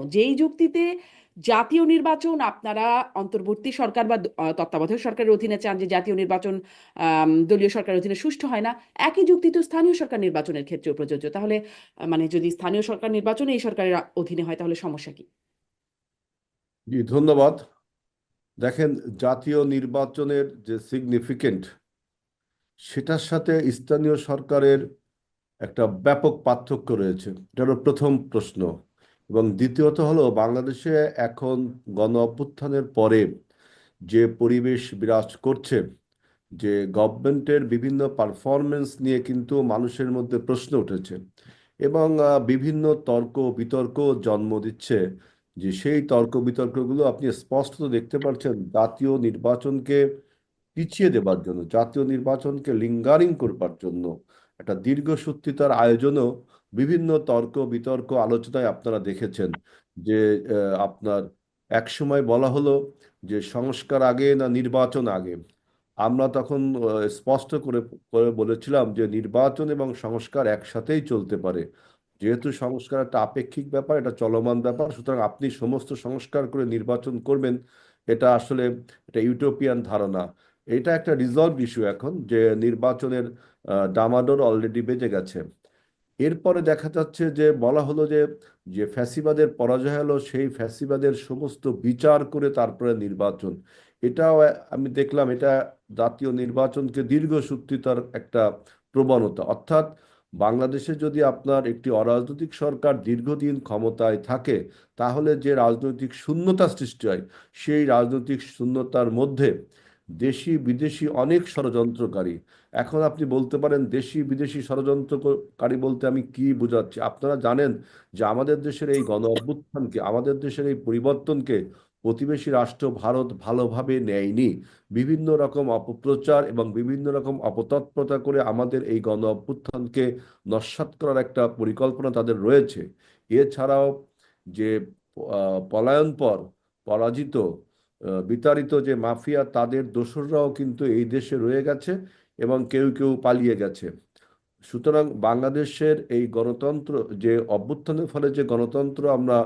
যেই যুক্তিতে জাতীয় নির্বাচন আপনারা অন্তর্বর্তী সরকার বা তত্ত্বাবধায়ক সরকারের অধীনে চান যে জাতীয় নির্বাচন দলীয় সরকারের অধীনে সুষ্ঠু হয় না, একই যুক্তি তো স্থানীয় সরকার নির্বাচনের ক্ষেত্রেও প্রযোজ্য। তাহলে মানে যদি স্থানীয় সরকার নির্বাচন এই সরকারের অধীনে হয় তাহলে সমস্যা কি? জি, ধন্যবাদ। দেখেন, জাতীয় নির্বাচনের যে সিগনিফিকেন্ট, সেটার সাথে স্থানীয় সরকারের একটা ব্যাপক পার্থক্য রয়েছে। এটা হলো প্রথম প্রশ্ন। এবং দ্বিতীয়ত হলো, বাংলাদেশে এখন গণ অভ্যুত্থানের পরে যে পরিবেশ বিরাজ করছে, যে গভর্নমেন্টের বিভিন্ন পারফরমেন্স নিয়ে কিন্তু মানুষের মধ্যে প্রশ্ন উঠেছে। এবং বিভিন্ন তর্ক বিতর্ক জন্ম দিচ্ছে। যে সেই তর্ক বিতর্কগুলো আপনি স্পষ্টত দেখতে পাচ্ছেন জাতীয় নির্বাচনকে পিছিয়ে দেবার জন্য, জাতীয় নির্বাচনকে লিঙ্গারিং করবার জন্য একটা দীর্ঘসূত্রিতার আয়োজনও বিভিন্ন তর্ক বিতর্ক আলোচনায় আপনারা দেখেছেন। যে আপনার এক সময় বলা হলো যে সংস্কার আগে না নির্বাচন আগে। আমরা তখন স্পষ্ট করে করে বলেছিলাম যে নির্বাচন এবং সংস্কার একসাথেই চলতে পারে। যেহেতু সংস্কার একটা আপেক্ষিক ব্যাপার, এটা চলমান ব্যাপার, সুতরাং আপনি সমস্ত সংস্কার করে নির্বাচন করবেন, এটা আসলে এটা ইউটোপিয়ান ধারণা। এটা একটা রিজলভ ইস্যু এখন, যে নির্বাচনের ডামাডোর অলরেডি বেজে গেছে। এরপরে দেখা যাচ্ছে যে বলা হলো যে যে ফ্যাসিবাদের পরাজয় হলো, সেই ফ্যাসিবাদের সমস্ত বিচার করে তারপরে নির্বাচন। এটাও আমি দেখলাম, এটা জাতীয় নির্বাচনকে দীর্ঘসূত্রিতার একটা প্রবণতা। অর্থাৎ বাংলাদেশে যদি আপনার একটি অরাজনৈতিক সরকার দীর্ঘদিন ক্ষমতায় থাকে, তাহলে যে রাজনৈতিক শূন্যতা সৃষ্টি হয়, সেই রাজনৈতিক শূন্যতার মধ্যে দেশি বিদেশি অনেক ষড়যন্ত্রকারী। এখন আপনি বলতে পারেন দেশি বিদেশি ষড়যন্ত্রকারী বলতে আমি কি বোঝাচ্ছি। আপনারা জানেন যে আমাদের দেশের এই গণ অভ্যুত্থানকে, আমাদের দেশের এই পরিবর্তনকে প্রতিবেশী রাষ্ট্র ভারত ভালোভাবে নেয়নি। বিভিন্ন রকম অপপ্রচার এবং বিভিন্ন রকম অপতৎপরতা করে আমাদের এই গণ অভ্যুত্থানকে নস্যাৎ করার একটা পরিকল্পনা তাদের রয়েছে। এছাড়াও যে পলায়নপর পরাজিত বিতাড়িত যে মাফিয়া, তাদের দোসররাও কিন্তু এই দেশে রয়ে গেছে এবং কেউ কেউ পালিয়ে গেছে। সুতরাং বাংলাদেশের এই গণতন্ত্র, যে অভ্যুত্থানের ফলে যে গণতন্ত্র আমরা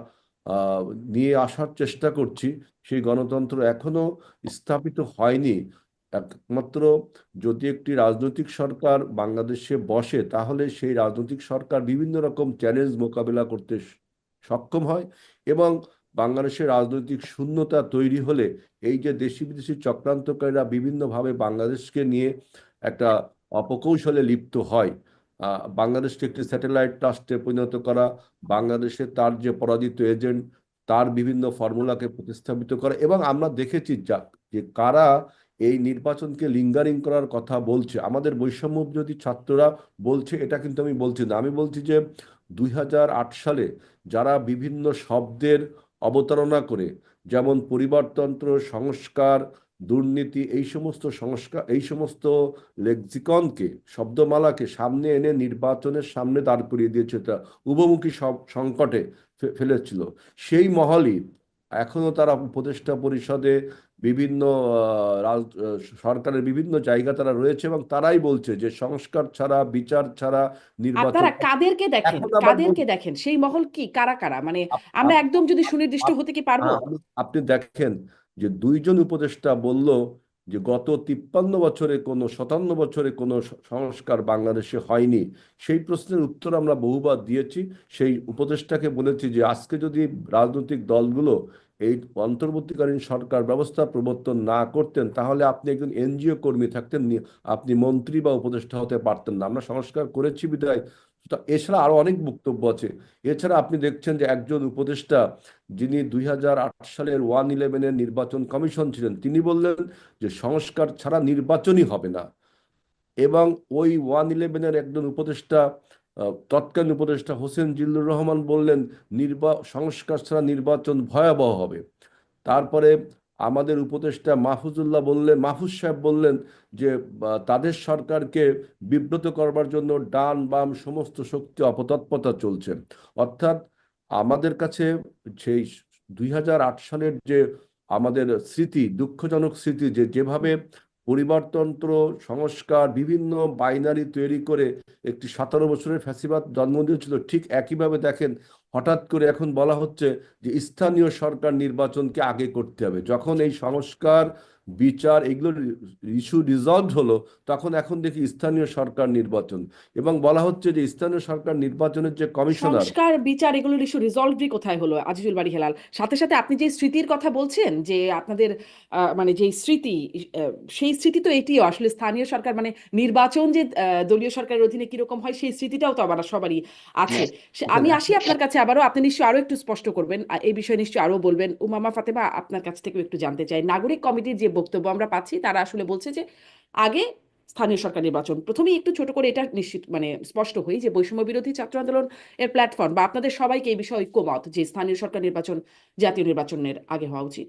আহ, নিয়ে আসার চেষ্টা করছি, সেই গণতন্ত্র এখনো স্থাপিত হয়নি। একমাত্র যদি একটি রাজনৈতিক সরকার বাংলাদেশে বসে, তাহলে সেই রাজনৈতিক সরকার বিভিন্ন রকম চ্যালেঞ্জ মোকাবেলা করতে সক্ষম হয়। এবং বাংলাদেশের রাজনৈতিক শূন্যতা তৈরি হলে এই যে দেশি বিদেশি চক্রান্তকারীরা বিভিন্নভাবে বাংলাদেশকে নিয়ে একটা অপকৌশলে লিপ্ত হয়, বাংলাদেশকে একটি স্যাটেলাইট রাষ্ট্রে পরিণত করা, বাংলাদেশে তার যে পরাজিত এজেন্ট, তার বিভিন্ন ফর্মুলাকে প্রতিস্থাপিত করা। এবং আমরা দেখেছি যে কারা এই নির্বাচনকে লিঙ্গারিং করার কথা বলছে। আমাদের বৈষম্য বিরোধী ছাত্ররা বলছে, এটা কিন্তু আমি বলছি না। আমি বলছি যে 2008 সালে যারা বিভিন্ন শব্দের অবতারণা করে, যেমন পরিবারতন্ত্র, সংস্কার, দুর্নীতি, এই সমস্ত সংস্কার, এই সমস্ত লেক্সিকনকে, শব্দমালাকে সামনে এনে নির্বাচনের সামনে দাঁড় করিয়ে দিয়েছে, তা উভমুখী সব সংকটে ফেলেছিল। সেই মহলই এখনো তারা উপদেষ্টা পরিষদে বিভিন্ন সরকারের বিভিন্ন জায়গা তারা রয়েছে, এবং তারাই বলছে যে সংস্কার ছাড়া, বিচার ছাড়া নির্বাচন। আপনারা কাদেরকে দেখেন, এখন আবার কাদেরকে দেখেন সেই মহল কি, কারা কারা, মানে আপ- আমরা আপ- একদম যদি সুনির্দিষ্ট আপ- হতে কি পারবো? আপনি দেখেন যে দুইজন উপদেষ্টা বলল যে গত 53 বছরে, কোনো 57 বছরে কোনো সংস্কার বাংলাদেশে হয়নি। সেই প্রশ্নের উত্তর আমরা বহুবার দিয়েছি। সেই উপদেষ্টাকে বলেছি যে আজকে যদি রাজনৈতিক দলগুলো এই অন্তর্বর্তীকালীন সরকার ব্যবস্থা প্রবর্তন না করতেন, তাহলে আপনি একজন এনজিও কর্মী থাকতেন, আপনি মন্ত্রী বা উপদেষ্টা হতে পারতেন না। আমরা সংস্কার করেছি বিধায়। এছাড়া আরো অনেক বক্তব্য আছে। এছাড়া আপনি দেখছেন যে একজন উপদেষ্টা, যিনি 2008 সালের 1/11-এর নির্বাচন কমিশন ছিলেন, তিনি বললেন যে সংস্কার ছাড়া নির্বাচনই হবে না। এবং ওই 1/11-এর একজন উপদেষ্টা, তৎকালীন উপদেষ্টা হোসেন জিল্লুর রহমান বললেন সংস্কার ছাড়া নির্বাচন ভয়াবহ হবে। তারপরে আমাদের উপদেষ্টা মাহফুজ সাহেব বললেন যে তাদের সরকারকে বিব্রত করবার জন্য ডান বাম সমস্ত শক্তি অপতৎপরতা চলছে। অর্থাৎ আমাদের কাছে সেই 2008 সালের যে আমাদের স্মৃতি, দুঃখজনক স্মৃতি, যে যেভাবে পরিবারতন্ত্র, সংস্কার, বিভিন্ন বাইনারি তৈরি করে একটি 17 বছরের ফ্যাসিবাদ জন্ম দিয়েছিল, ঠিক একইভাবে দেখেন হঠাৎ করে এখন বলা হচ্ছে যে স্থানীয় সরকার নির্বাচনকে আগে করতে হবে। যখন এই সংস্কার, বিচার এগুলোর ইস্যু রিজলভ হলো, তখন এখন দেখি স্থানীয় সরকার নির্বাচন, এবং বলা হচ্ছে যে স্থানীয় সরকার নির্বাচনের যে কমিশনার। সংস্কার বিচার এগুলোর ইস্যু রিজলভই কোথায় হলো আজিজুল বাড়ি হেলাল? সাথে সাথে আপনি যে স্মৃতির কথা বলছেন যে আপনাদের মানে যে স্মৃতি, সেই স্মৃতি তো এটিও আসলে স্থানীয় সরকার মানে নির্বাচন যে দলীয় সরকারের অধীনে কিরকম হয় সেই স্মৃতিটাও তো আবার সবারই আছে। দেখেন, আমি আসি আপনার কাছে আবারও, আপনি নিশ্চয়ই আরো একটু স্পষ্ট করবেন এই বিষয়ে, নিশ্চয়ই আরো বলবেন। উমামা ফাতেমা, আপনার কাছ থেকেও একটু জানতে চাই, নাগরিক কমিটির যে বক্তব্য আমরা পাচ্ছি তারা আসলে বলছে যে আগে স্থানীয় সরকার নির্বাচন। প্রথমেই একটু ছোট করে এটা নিশ্চিত মানে স্পষ্ট হই যে বৈষম্য বিরোধী ছাত্র আন্দোলন এর প্ল্যাটফর্ম বা আপনাদের সবাইকে এই বিষয়ে ঐক্যমত যে স্থানীয় সরকার নির্বাচন জাতীয় নির্বাচনের আগে হওয়া উচিত।